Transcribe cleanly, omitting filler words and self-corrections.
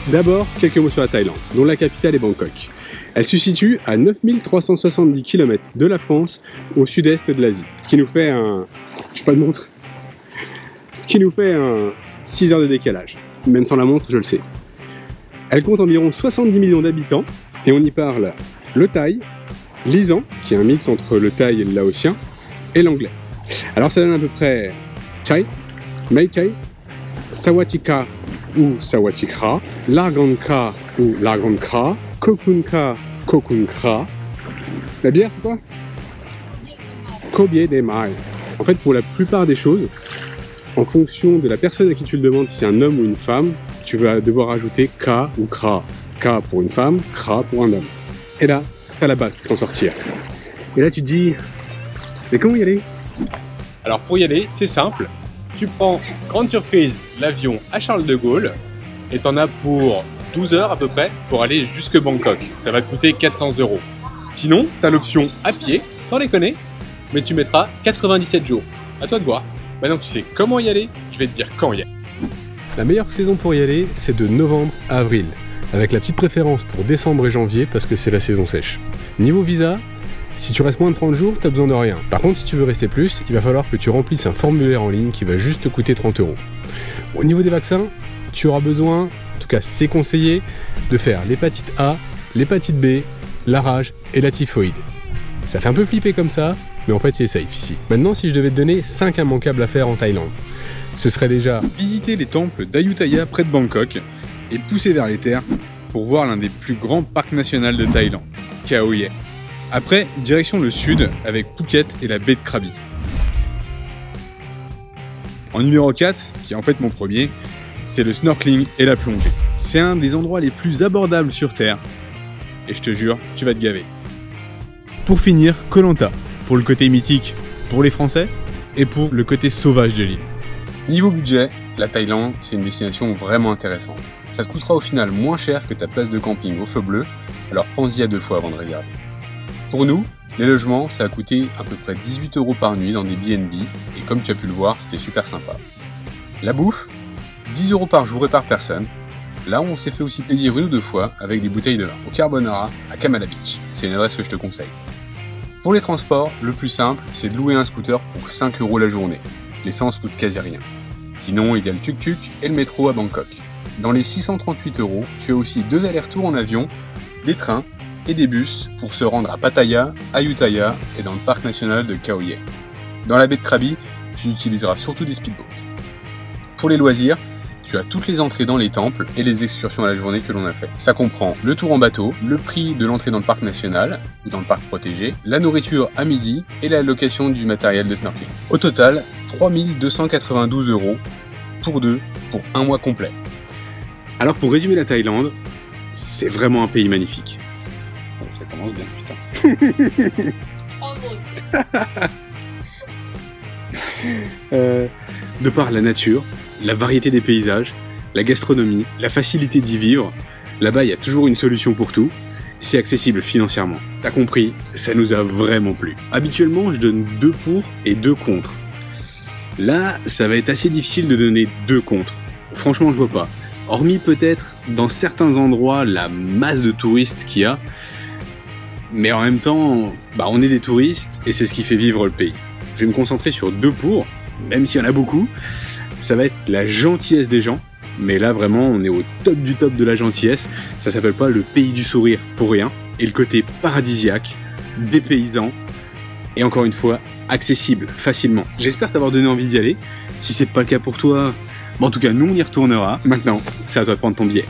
D'abord, quelques mots sur la Thaïlande, dont la capitale est Bangkok. Elle se situe à 9370 km de la France, au sud-est de l'Asie. Ce qui nous fait un... Je pas de montre. Ce qui nous fait un 6 heures de décalage. Même sans la montre, je le sais. Elle compte environ 70 millions d'habitants, et on y parle le thaï, l'isan, qui est un mix entre le thaï et le laotien, et l'anglais. Alors ça donne à peu près chai, mei chai, sawatika ou sawachikra, larganka ou largankra, kokunka, kokunkra. La bière c'est quoi? Kobier des mai. En fait pour la plupart des choses, en fonction de la personne à qui tu le demandes, si c'est un homme ou une femme, tu vas devoir ajouter ka ou kra. Ka pour une femme, kra pour un homme. Et là, t'as la base pour t'en sortir. Et là tu te dis, mais comment y aller? Alors pour y aller, c'est simple. Tu prends, grande surprise, l'avion à Charles de Gaulle et t'en as pour 12 heures à peu près pour aller jusque Bangkok. Ça va te coûter 400 €. Sinon, t'as l'option à pied, sans déconner, mais tu mettras 97 jours. À toi de voir. Maintenant que tu sais comment y aller, je vais te dire quand y aller. La meilleure saison pour y aller, c'est de novembre à avril, avec la petite préférence pour décembre et janvier parce que c'est la saison sèche. Niveau visa, si tu restes moins de 30 jours, t'as besoin de rien. Par contre, si tu veux rester plus, il va falloir que tu remplisses un formulaire en ligne qui va juste te coûter 30 €. Au niveau des vaccins, tu auras besoin, en tout cas c'est conseillé, de faire l'hépatite A, l'hépatite B, la rage et la typhoïde. Ça fait un peu flipper comme ça, mais en fait c'est safe ici. Maintenant, si je devais te donner 5 immanquables à faire en Thaïlande, ce serait déjà visiter les temples d'Ayutthaya près de Bangkok et pousser vers les terres pour voir l'un des plus grands parcs nationaux de Thaïlande, Khao Yai. Après, direction le sud avec Phuket et la baie de Krabi. En numéro 4, qui est en fait mon premier, c'est le snorkeling et la plongée. C'est un des endroits les plus abordables sur Terre. Et je te jure, tu vas te gaver. Pour finir, Koh Lanta, pour le côté mythique pour les Français et pour le côté sauvage de l'île. Niveau budget, la Thaïlande, c'est une destination vraiment intéressante. Ça te coûtera au final moins cher que ta place de camping au feu bleu, alors pense-y à 2 fois avant de réserver. Pour nous, les logements, ça a coûté à peu près 18 € par nuit dans des BNB, et comme tu as pu le voir, c'était super sympa. La bouffe, 10 € par jour et par personne. Là, on s'est fait aussi plaisir 1 ou 2 fois avec des bouteilles de vin au Carbonara à Kamala Beach. C'est une adresse que je te conseille. Pour les transports, le plus simple, c'est de louer un scooter pour 5 € la journée. L'essence coûte quasi rien. Sinon, il y a le tuk-tuk et le métro à Bangkok. Dans les 638 €, tu as aussi 2 allers-retours en avion, des trains et des bus pour se rendre à Pattaya, Ayutthaya et dans le parc national de Khao Yai. Dans la baie de Krabi, tu utiliseras surtout des speedboats. Pour les loisirs, tu as toutes les entrées dans les temples et les excursions à la journée que l'on a fait. Ça comprend le tour en bateau, le prix de l'entrée dans le parc national ou dans le parc protégé, la nourriture à midi et la location du matériel de snorkeling. Au total, 3292 € pour 2 pour un mois complet. Alors pour résumer la Thaïlande, c'est vraiment un pays magnifique. Ça commence bien, putain. De par la nature, la variété des paysages, la gastronomie, la facilité d'y vivre, là-bas il y a toujours une solution pour tout, c'est accessible financièrement. T'as compris, ça nous a vraiment plu. Habituellement je donne 2 pour et 2 contre. Là, ça va être assez difficile de donner 2 contre. Franchement je vois pas. Hormis peut-être dans certains endroits la masse de touristes qu'il y a, mais en même temps, on est des touristes et c'est ce qui fait vivre le pays. Je vais me concentrer sur 2 pour, même s'il y en a beaucoup. Ça va être la gentillesse des gens, mais là vraiment on est au top du top de la gentillesse. Ça s'appelle pas le pays du sourire pour rien. Et le côté paradisiaque, dépaysant, et encore une fois, accessible facilement. J'espère t'avoir donné envie d'y aller. Si c'est pas le cas pour toi, en tout cas nous on y retournera. Maintenant, c'est à toi de prendre ton billet.